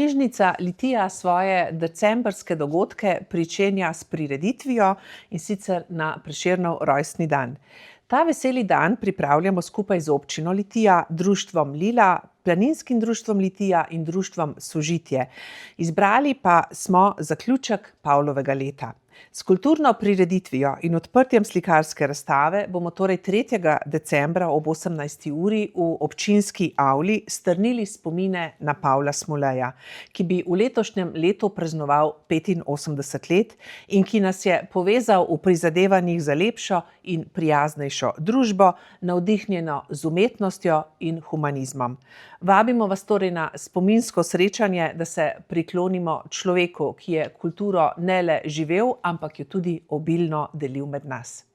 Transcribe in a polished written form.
Knjižnica Litija svoje decembrske dogodke pričenja s prireditvijo, in sicer na Prešernov rojstni dan. Ta veseli dan pripravljamo skupaj z občino Litija, društvom Lila, Planinskim društvom Litija in društvom Sožitje. Izbrali pa smo zaključek Pavlovega leta. S kulturno prireditvijo in odprtjem slikarske razstave bomo torej 3. decembra ob 18. uri v občinski avli strnili spomine na Pavla Smoleja, ki bi v letošnjem letu praznoval 85 let in ki nas je povezal v prizadevanjih za lepšo in prijaznejšo družbo, navdihnjeno z umetnostjo in humanizmom. Vabimo vas torej na spominsko srečanje, da se priklonimo človeku, ki je kulturo ne le živel, ampak jo tudi obilno delil med nas.